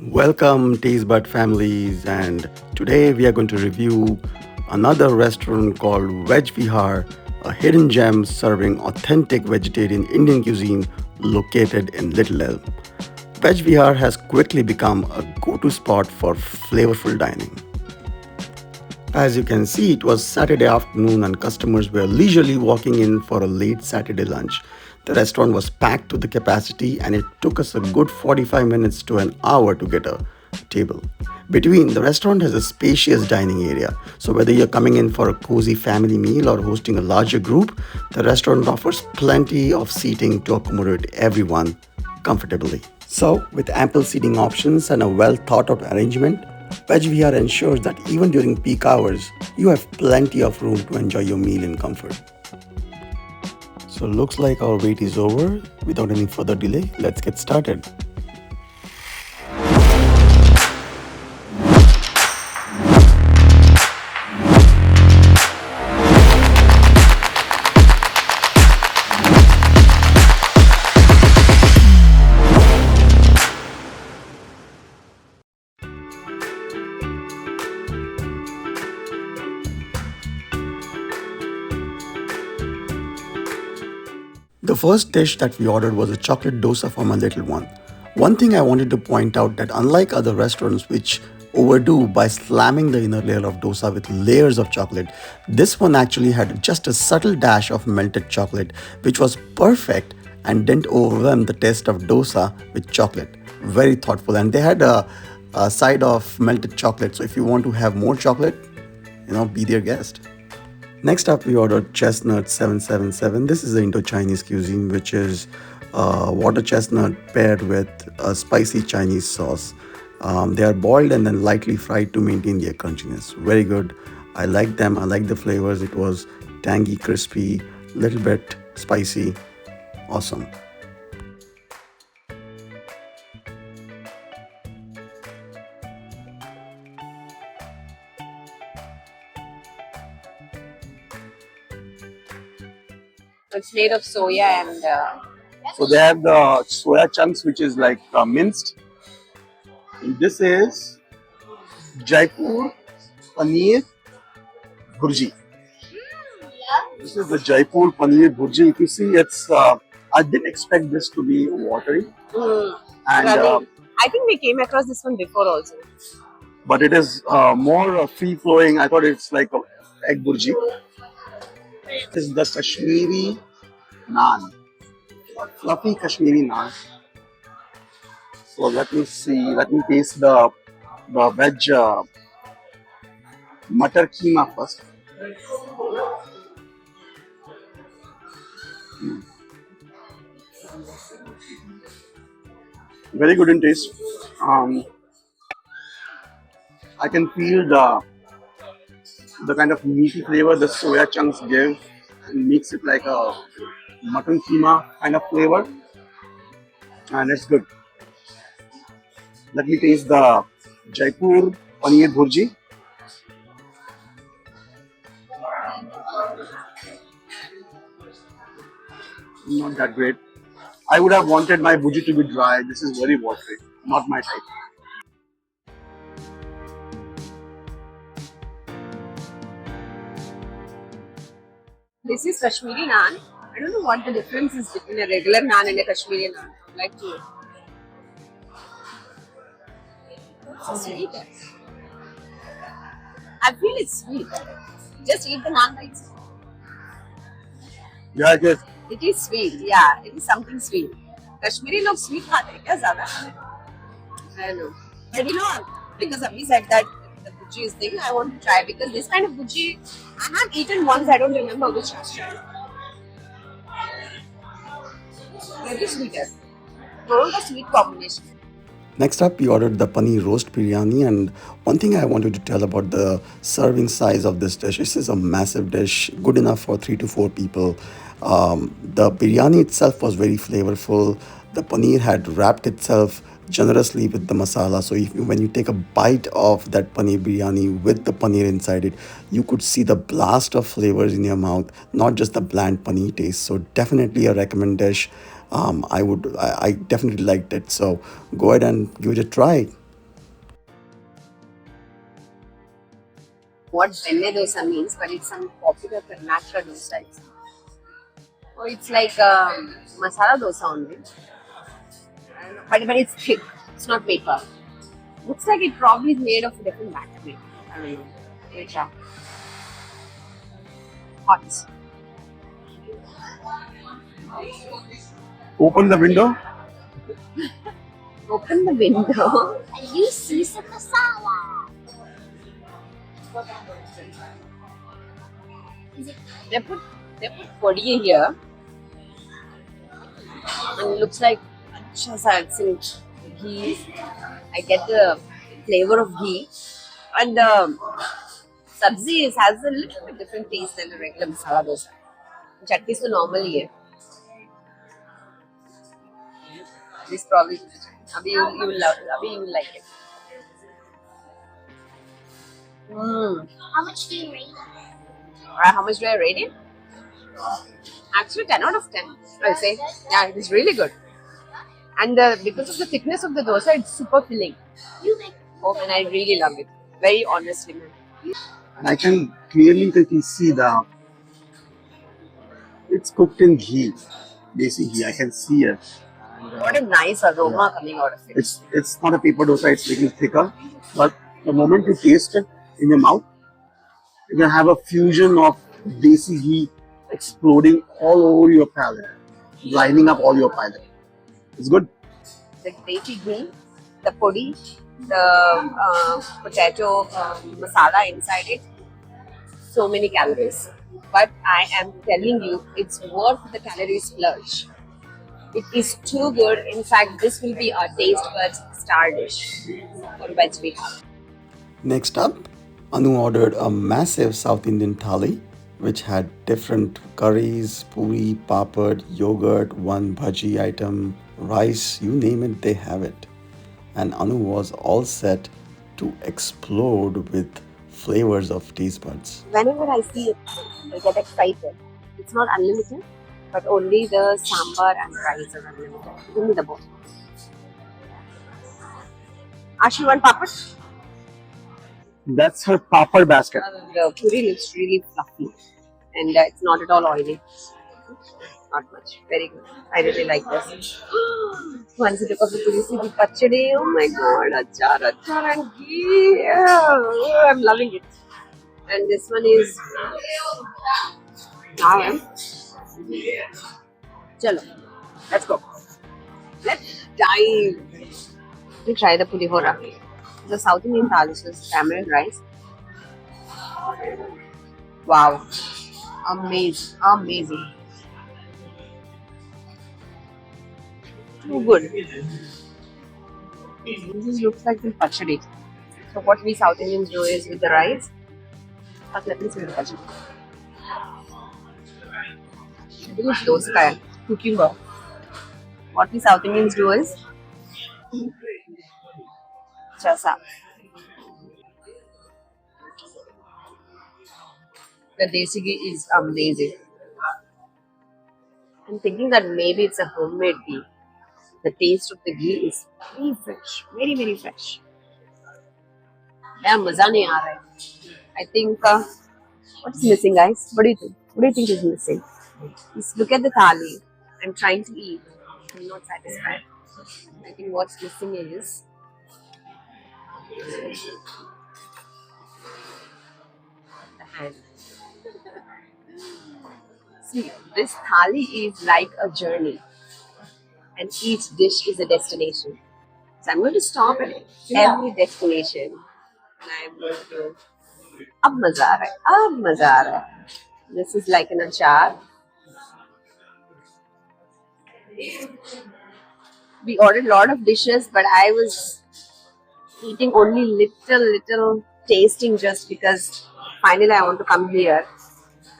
Welcome, Taste Bud families, and today we are going to review another restaurant called Veg Vihar, a hidden gem serving authentic vegetarian Indian cuisine located in Little Elm. Veg Vihar has quickly become a go to spot for flavorful dining. As you can see, it was Saturday afternoon and customers were leisurely walking in for a late Saturday lunch. The restaurant was packed to the capacity and it took us a good 45 minutes to an hour to get a table. Between, the restaurant has a spacious dining area, so whether you're coming in for a cozy family meal or hosting a larger group, the restaurant offers plenty of seating to accommodate everyone comfortably. So, with ample seating options and a well thought out arrangement, Veg VR ensures that even during peak hours, you have plenty of room to enjoy your meal in comfort. So, looks like our wait is over. Without any further delay, let's get started. The first dish that we ordered was a chocolate dosa for my little one. One thing I wanted to point out that unlike other restaurants which overdo by slamming the inner layer of dosa with layers of chocolate, this one actually had just a subtle dash of melted chocolate which was perfect and didn't overwhelm the taste of dosa with chocolate. Very thoughtful, and they had a side of melted chocolate, so if you want to have more chocolate, be their guest. Next up, we ordered chestnut 777. This is the Indo-Chinese cuisine, which is water chestnut paired with a spicy Chinese sauce. They are boiled and then lightly fried to maintain their crunchiness. Very good. I like them. I like the flavors. It was tangy, crispy, little bit spicy. Awesome. It's made of soya and So they have the soya chunks, which is like minced. And this is Jaipur paneer bhurji. This is the Jaipur paneer bhurji. If you see, it's I didn't expect this to be watery, and I think we came across this one before also. but it is more free flowing. I thought it's like a egg bhurji. This is the Kashmiri naan, fluffy Kashmiri naan. So let me see. Let me taste the veg matar keema first. Very good in taste. Um, I can feel the kind of meaty flavor the soya chunks give and makes it like a mutton keema kind of flavor, and it's good. Let me taste the Jaipur paneer bhurji. Not that great. I would have wanted my bhurji to be dry. This is very watery. Not my type. This is Kashmiri naan. I don't know what the difference is between a regular naan and a Kashmiri naan. I'd like to. It's sweet. I feel it's sweet. Just eat the naan by itself. Yeah, it is. It is sweet. Yeah, it is something sweet. Kashmiri लोग sweet खाते हैं क्या ज़्यादा? I don't know. But because Abhi said that the bhuji is thing, I want to try because this kind of bhuji I have eaten once. I don't remember which restaurant. Very sweeter. Don't a sweet combination. Next up, we ordered the paneer roast biryani, and one thing I wanted to tell about the serving size of this dish. This is a massive dish, good enough for 3 to 4 people. The biryani itself was very flavorful. The paneer had wrapped itself generously with the masala. So when you take a bite of that paneer biryani with the paneer inside it, you could see the blast of flavors in your mouth, not just the bland paneer taste. So definitely a recommend dish. I definitely liked it. So go ahead and give it a try. what benne dosa means, but it's some popular Karnataka dosa. Oh, it's like masala dosa only. I don't know, but it's thick. It's not paper. Looks like it probably is made of a different batter. I don't know. Wait, hot. Open the window. Open the window. And you see some masala. They put podi here, and it looks like अच्छा सा it's in ghee. I get the flavor of ghee, and the sabzi has a little bit different taste than the regular masala dosa. Chutney is normal here. This probably Abhi you will love. Abhi you will like it. How much do you rate it? How much do I rate it? Actually, 10 out of 10. I'll say. Yeah, it is really good. And because of the thickness of the dosa, it's super filling. Oh man, I really love it. Very honestly, man. And I can clearly see it's cooked in ghee, desi ghee. I can see it. What a nice aroma coming out of it. It's not a paper dosa. It's little thicker, but the moment you taste it in your mouth, you can have a fusion of desi ghee exploding all over your palate, lining up all your palate. It's good. The desi ghee, the podi, the potato masala inside it. So many calories. But I am telling you, it's worth the calorie splurge. It is too good. In fact, this will be our taste buds star dish for Veg Vihar. Next up, Anu ordered a massive South Indian thali which had different curries, puri, papad, yogurt, one bhaji item, rice, you name it, they have it. And Anu was all set to explode with flavors of taste buds. Whenever I see it, I get excited. It's not unlimited, but only the sambar and rice are unlimited. Give me the both. Ashi, one papad? That's her papad basket. The puri looks really fluffy and it's not at all oily. Not much. Very good. I really like this. Once you took off the puri, see the pachadi. Oh my god, achar and ghee. Oh, I'm loving it. And this one is now. Chalo, let's go. Let's dive. We try the pulihora. The South Indian thali, this is tamarind rice. Wow, amazing. Too good. This looks like the pachadi. So what we South Indians do is with the rice. Let me see the pachadi. I think it's those kind cooking bowl. What we South Indians do is chasa. The desi ghee is amazing. I'm thinking that maybe it's a homemade ghee. The taste of the ghee is very fresh, very fresh. Yeah, maza nahi aa raha hai. I think what is missing, guys? What do you think? What do you think is missing? Just look at the thali. I'm trying to eat. I'm not satisfied. I think what's missing is the hand. See, this thali is like a journey, and each dish is a destination. So I'm going to stop at every destination, and I'm going to. Ab maza aa raha hai. Ab maza aa raha hai. This is like an achar. We ordered a lot of dishes, but I was eating only little tasting just because finally I want to come here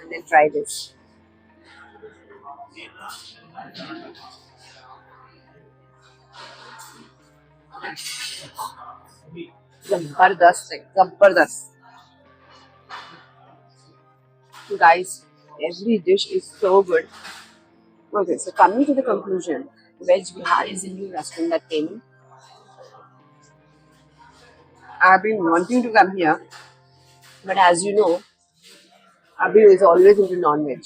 and then try this. Zabardast, zabardast. Guys, every dish is so good. Okay, so coming to the conclusion, Veg Vihar is a new restaurant that came in. I've been wanting to come here, But as you know, Abhi is always into non-veg.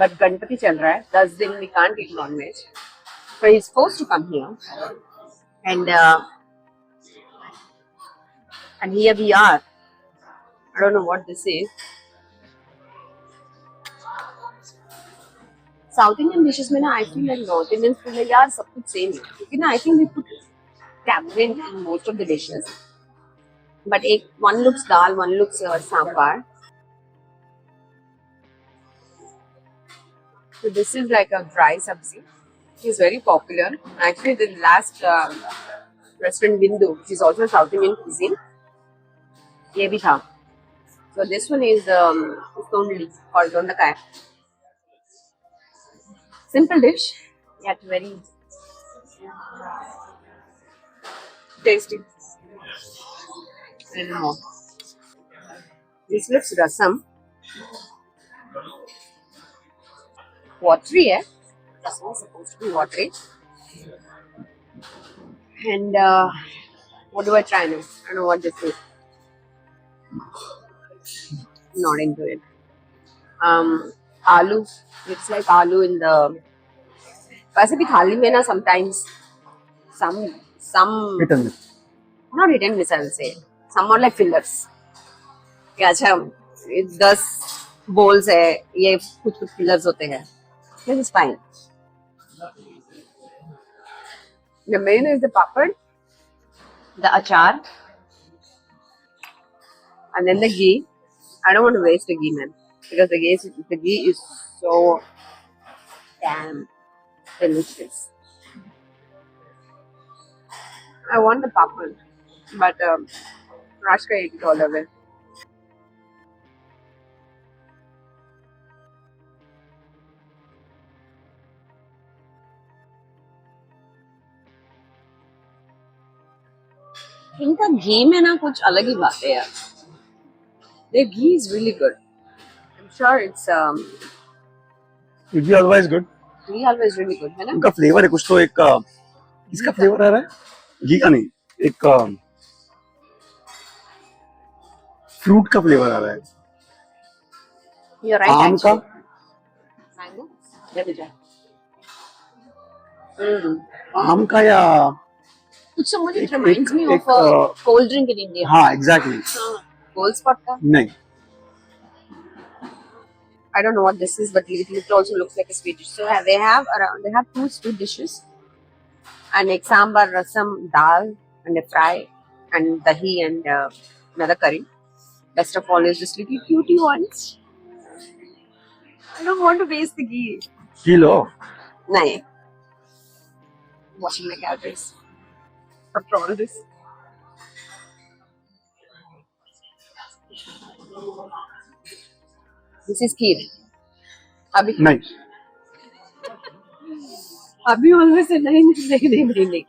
But Ganpati chal raha hai, 10 दिन we can't eat non-veg. So he's forced to come here. And here we are. I don't know what this is. South Indian dishes में ना I feel like North Indian food में यार सब कुछ same है. क्योंकि ना I think we put tamarind in most of the dishes. But one looks dal, one looks sambar. So this is like a dry sabzi. It's very popular. Actually, the last restaurant Bindu, which is also South Indian cuisine, ये भी था. So this one is only called dondakaya. Simple dish, yet very tasty. And more. This looks rasam. Watery, Rasam is supposed to be watery. And what do I try now? I don't know what this is. Not into it. Aloo. Looks like aloo in the. वैसे भी थाली में ना sometimes some Hit and miss. not hit and miss I will say. Some more like fillers. कि अच्छा 10 bowls है ये कुछ fillers होते हैं. This is fine. The main is the papad, the achar, and then the ghee. I don't want to waste the ghee, man, because the ghee is so damn delicious. I want the papad, but Rashka ate it all away. इनका घी में ना कुछ अलग ही बात है यार. Their ghee is really good. I'm sure it's It be otherwise good. ghee halwa is really good, है ना? उनका फ्लेवर है कुछ तो एक इसका फ्लेवर आ रहा है घी का नहीं एक फ्रूट का फ्लेवर आ रहा है You're right. आम का actually. Mango? Let me try. आम का या कुछ समझ it एक- reminds me एक- of a cold drink in India. हाँ एग्जैक्टली Cold spot का. नहीं I don't know what this is, but it also looks like a sweet dish. So they have 2 sweet dishes, and like sambar, rasam, dal, and a fry, and dahi, and another curry. Best of all is this little cutie ones. I don't want to waste the ghee. Kilo Nahi. Washing my calories after all this. This is kheer. Abhi नहीं always say नहीं.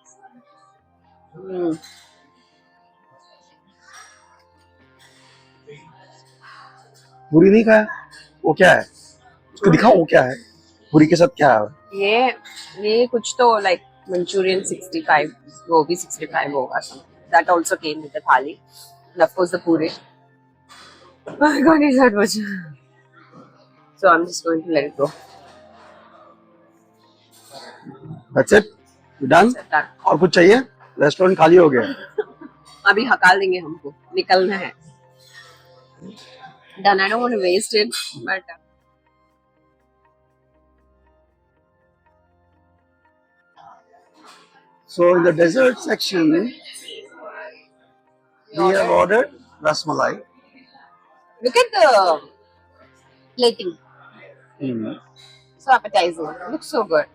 पूरी नहीं खाया वो क्या है उसको दिखाओ वो क्या है पूरी के साथ क्या है ये कुछ तो like Manchurian 65, gobi 65 होगा. That also came with the thali. And of course the puri. I can't eat that much. So I'm just going to let it go. That's it you done Done. और कुछ चाहिए restaurant खाली हो गया अभी हकाल देंगे हमको, निकलना है. Done. I don't want to waste it, but so in the dessert section we have ordered rasmalai look at the plating. So appetizing. Looks so good.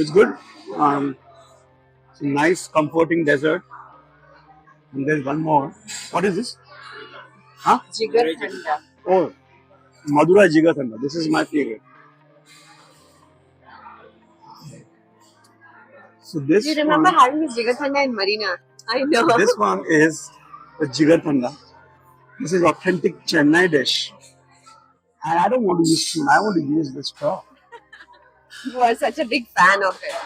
it's good it's a nice comforting dessert and there's one more what is this huh Jigar thanda. oh madura jigar thanda this is my favorite so this You remember one, having this jigar thanda in Marina? I know. so this one is the jigar thanda this is authentic Chennai dish and I don't want to use spoon I want to use the straw You are such a big fan of it.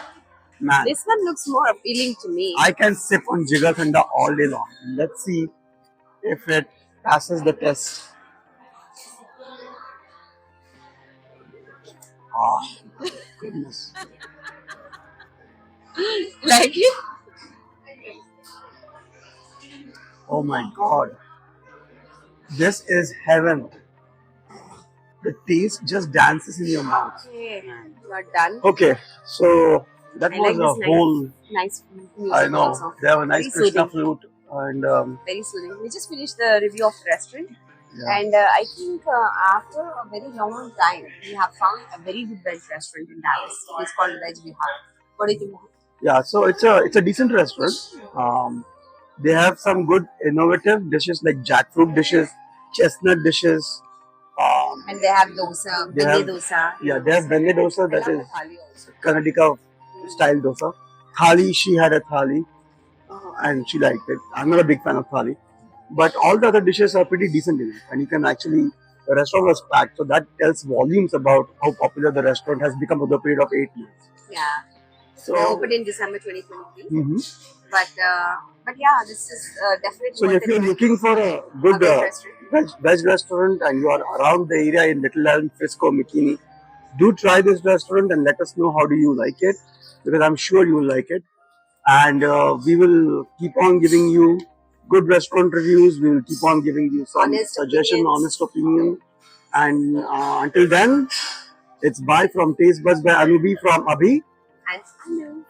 man This one looks more appealing to me. I can sip on jigar thanda all day long let's see if it passes the test. Oh, goodness. Like it? Oh my God. This is heaven. The taste just dances in your mouth. Okay, you're done. Okay, so that I was like a this whole. nice music I know also. they have a nice Very Krishna soothing. flute, and Very soothing. We just finished the review of the restaurant, yeah. and I think after a very long time, we have found a very good veg restaurant in Dallas. It's called Veg Vihar. What do you think? Yeah, so it's a decent restaurant. They have some good innovative dishes like jackfruit dishes, chestnut dishes. And they have dosa, They benge have dosa. yeah, they have benge dosa I that love is the thali also. Karnataka style dosa. Thali, she had a thali, and she liked it. I'm not a big fan of thali, but all the other dishes are pretty decent in it, and you can actually. The restaurant was packed, so that tells volumes about how popular the restaurant has become over the period of 8 years. Yeah. So, They opened in December 2023. mhm. But yeah, this is definitely So worth if it. you're looking for a A good veg restaurant. veg restaurant and you are around the area in Little Island, Frisco, McKinney, do try this restaurant and let us know how do you like it, because I'm sure you will like it. And we will keep on giving you good restaurant reviews. We will keep on giving you some Honest suggestion, opinions. honest opinion. And until then, it's bye from Taste Buds by Anubi from Abhi. And Anu.